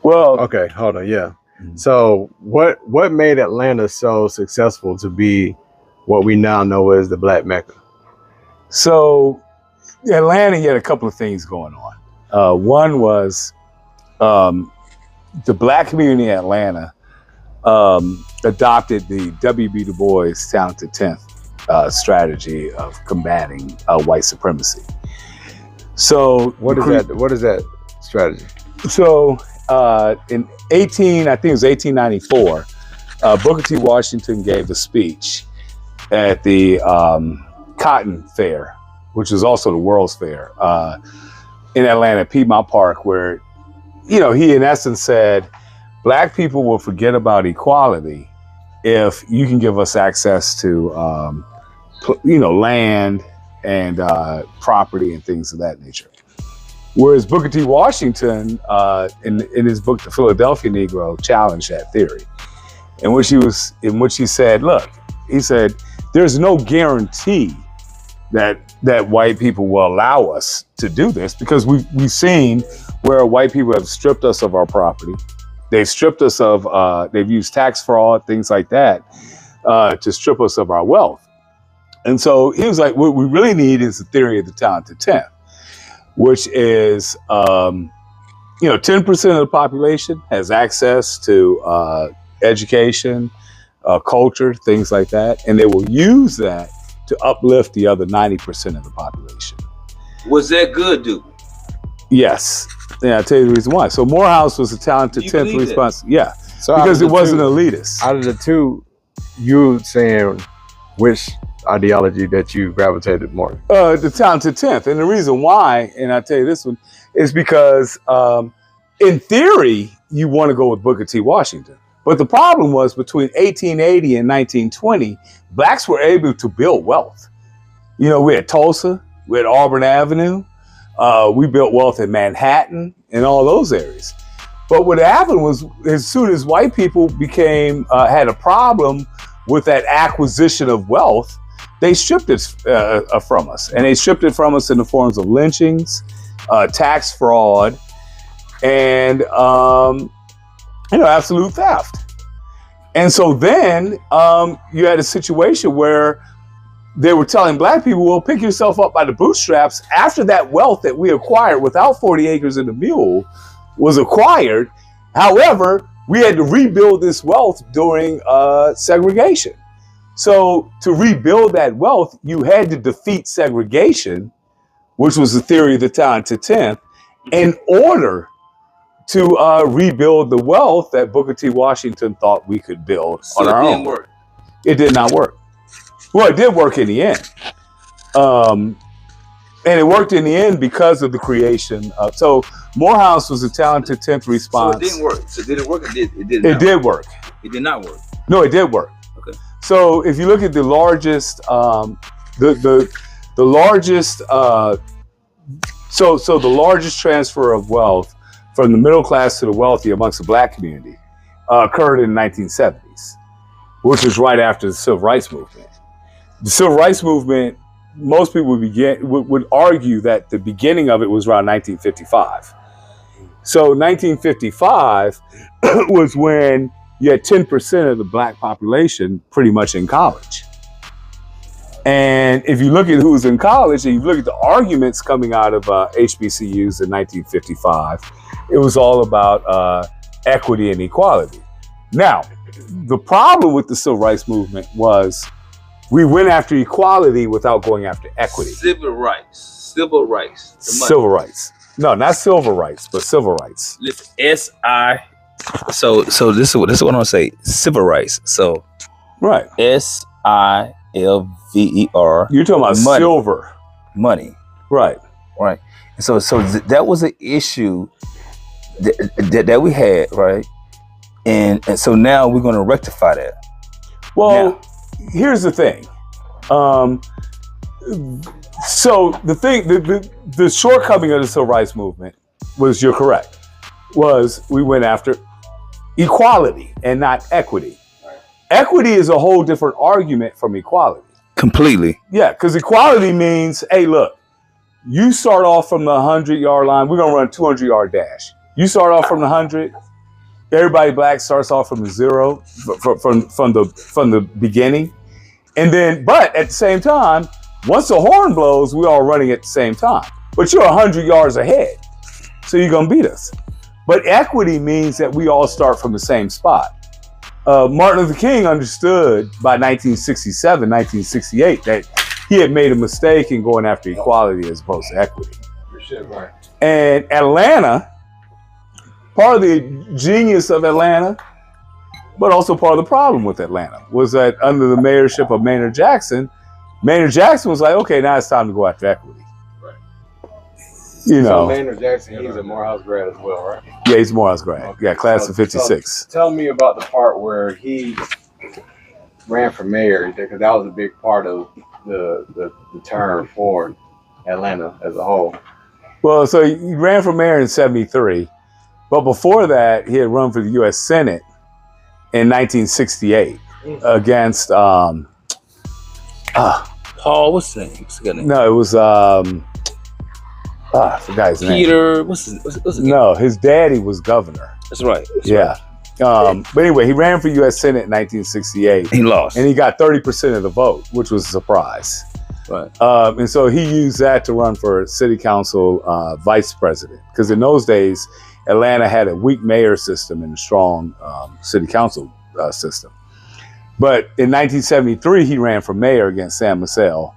Well, Okay, hold on. Yeah. So what made Atlanta so successful to be what we now know as the Black Mecca? so Atlanta had a couple of things going on. One was the Black community in Atlanta adopted the W.B. Du Bois Talented Tenth strategy of combating white supremacy. So What is that strategy? So in I think it was 1894, Booker T. Washington gave a speech at the Cotton Fair, which is also the World's Fair in Atlanta, Piedmont Park, where, he in essence said, Black people will forget about equality if you can give us access to, land and property and things of that nature. Whereas Booker T. Washington, in his book, The Philadelphia Negro, challenged that theory, in which he said, look, he said, there's no guarantee that white people will allow us to do this, because we've seen where white people have stripped us of our property. They've stripped us of, they've used tax fraud, things like that, to strip us of our wealth. And so he was like, what we really need is the theory of the talented 10, which is, 10% of the population has access to education, culture, things like that. And they will use that to uplift the other 90% of the population. Was that good, dude? Yes. Yeah, I'll tell you the reason why. So Morehouse was a talented 10th response. Yeah. So because it wasn't elitist. Out of the two, you saying which ideology that you gravitated more? The talented 10th. And the reason why, and I'll tell you this one, is because in theory, you want to go with Booker T. Washington. But the problem was between 1880 and 1920, Blacks were able to build wealth. We had Tulsa, we had Auburn Avenue, we built wealth in Manhattan and all those areas. But what happened was, as soon as white people had a problem with that acquisition of wealth, they stripped it from us. And they stripped it from us in the forms of lynchings, tax fraud, and absolute theft. And so then you had a situation where they were telling Black people, well, pick yourself up by the bootstraps after that wealth that we acquired without 40 acres and a mule was acquired. However, we had to rebuild this wealth during segregation. So to rebuild that wealth, you had to defeat segregation, which was the theory of the talented 10th, in order to rebuild the wealth that Booker T. Washington thought we could build on our own. It didn't work. It did not work. Well, it did work in the end. And it worked in the end because of the creation of, so Morehouse was a talented 10th response. So it didn't work. So did it work? It did work. It did not work. No, it did work. Okay. So if you look at the largest, the largest, so the largest transfer of wealth from the middle class to the wealthy amongst the Black community occurred in the 1970s, which was right after the Civil Rights Movement. The Civil Rights Movement, most people would argue that the beginning of it was around 1955. So 1955 was when you had 10% of the Black population pretty much in college. And if you look at who's in college and you look at the arguments coming out of HBCUs in 1955, it was all about equity and equality. Now, the problem with the Civil Rights Movement was we went after equality without going after equity. Civil rights. Civil rights. Civil rights. No, not civil rights, but civil rights. Listen, S-I. So this is what I want to say. Civil rights. So right. S-I-L-V-E-R. You're talking about money. silver. Money. Right. Right. So that was an issue that we had, right? And so now we're going to rectify that. Well, here's the thing. So the shortcoming of the Civil Rights Movement was, you're correct, was we went after equality and not equity. Right. Equity is a whole different argument from equality. Completely. Yeah, because equality means, hey, look, you start off from the 100-yard line, we're going to run a 200-yard dash. You start off from the 100, Everybody black starts off from the zero, from the beginning, and then, but at the same time, once the horn blows, we're all running at the same time. But you're 100 yards ahead, so you're gonna beat us. But equity means that we all start from the same spot. Martin Luther King understood by 1967, 1968 that he had made a mistake in going after equality as opposed to equity. Right. And Atlanta, part of the genius of Atlanta, but also part of the problem with Atlanta, was that under the mayorship of Maynard Jackson was like, okay, now it's time to go after equity. Right. You know. So Maynard Jackson, he's a Morehouse grad as well, right? Yeah, he's a Morehouse grad. Okay. Yeah, class of 56. So tell me about the part where he ran for mayor, because that was a big part of the term for Atlanta as a whole. Well, so he ran for mayor in 73, but before that, he had run for the U.S. Senate in 1968 against, Paul, what's his name? What's his name? no, it was, I forgot his name. Peter, what's his name? No, his daddy was governor. That's right. That's Yeah. right. But anyway, he ran for U.S. Senate in 1968, He lost. and he got 30% of the vote, which was a surprise. Right. And so he used that to run for city council vice president, because in those days, Atlanta had a weak mayor system and a strong city council system. But in 1973, he ran for mayor against Sam Massell,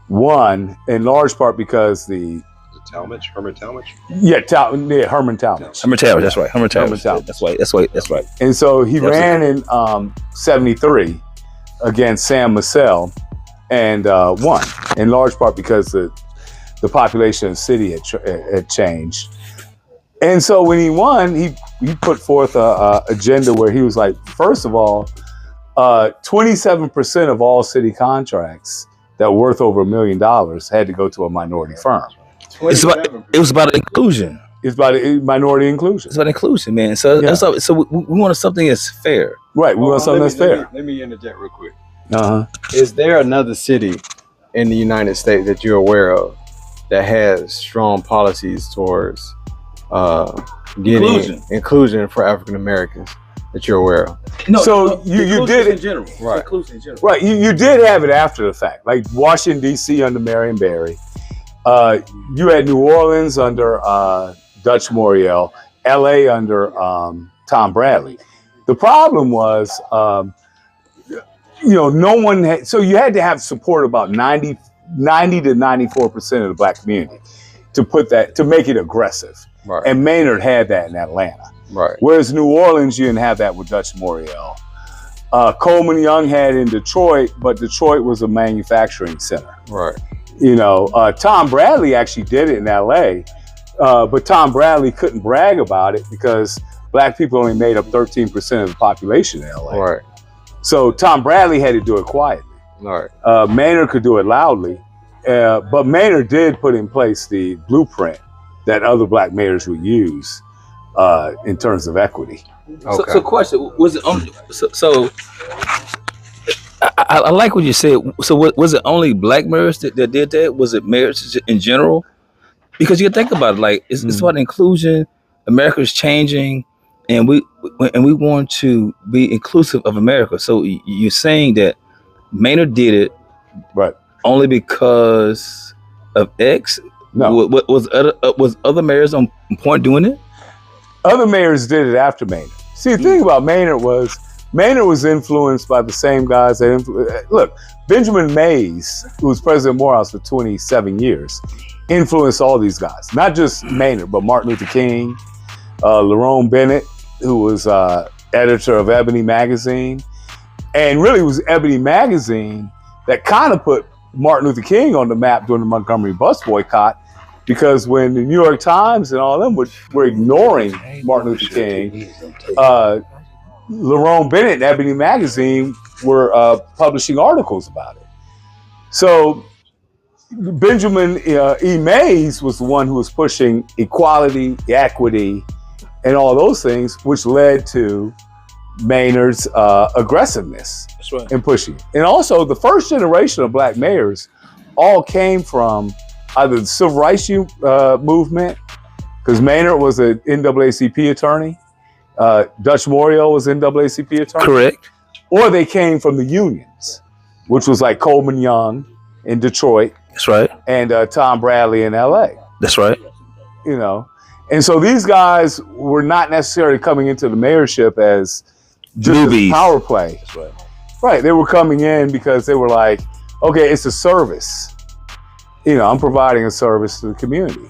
won in large part because Talmadge? Herman Talmadge? Herman Talmadge. Herman Talmadge, that's right. Herman Herman Talmadge. Talmadge. That's right. And so he ran in 73 against Sam Massell and won, in large part because the population of the city had changed. And so when he won, he put forth a agenda where he was like, first of all, 27% of all city contracts that were worth over $1 million had to go to a minority firm. It was about inclusion. It's about minority inclusion. It's about inclusion, man. So Yeah. so we want something that's fair. Right, we want something that's fair. Let me interject real quick. Uh-huh. Is there another city in the United States that you're aware of that has strong policies towards getting inclusion for African Americans that you're aware of? No, So you did in it, general. Right. Inclusion in general. right? You did have it after the fact, like Washington D.C. under Marion Barry. You had New Orleans under Dutch Moriel, L.A. under Tom Bradley. The problem was, no one had. So you had to have support about 90 to 94% of the black community to make it aggressive. Right. And Maynard had that in Atlanta. Right. Whereas New Orleans, you didn't have that with Dutch Moriel. Coleman Young had in Detroit, but Detroit was a manufacturing center. Right. Tom Bradley actually did it in LA, but Tom Bradley couldn't brag about it because black people only made up 13% of the population in LA. Right. So Tom Bradley had to do it quietly. Right. Maynard could do it loudly, but Maynard did put in place the blueprint that other black mayors would use in terms of equity. Okay. So question, was it only I like what you said. So was it only black mayors that did that? Was it mayors in general? Because you think about it, like it's about inclusion. America's changing, and we want to be inclusive of America. So you're saying that Maynard did it, Right. only because of X? No. Was other mayors on point doing it? Other mayors did it after Maynard. See, the thing about Maynard was influenced by the same guys that look, Benjamin Mays, who was president of Morehouse for 27 years, influenced all these guys. Not just Maynard, but Martin Luther King, Lerone Bennett, who was editor of Ebony magazine. And really it was Ebony magazine that kind of put Martin Luther King on the map during the Montgomery bus boycott, because when the New York Times and all of them were ignoring Martin Luther King, Lerone Bennett and Ebony magazine were publishing articles about it. So Benjamin E. Mays was the one who was pushing equality, equity, and all those things, which led to Maynard's aggressiveness in pushing. And also the first generation of black mayors all came from either the civil rights movement, because Maynard was an NAACP attorney, Dutch Morio was NAACP attorney. Correct. Or they came from the unions, which was like Coleman Young in Detroit. That's right. And Tom Bradley in LA. That's right. You know, and so these guys were not necessarily coming into the mayorship as just a power play. That's right. Right. They were coming in because they were like, okay, it's a service. You know, I'm providing a service to the community.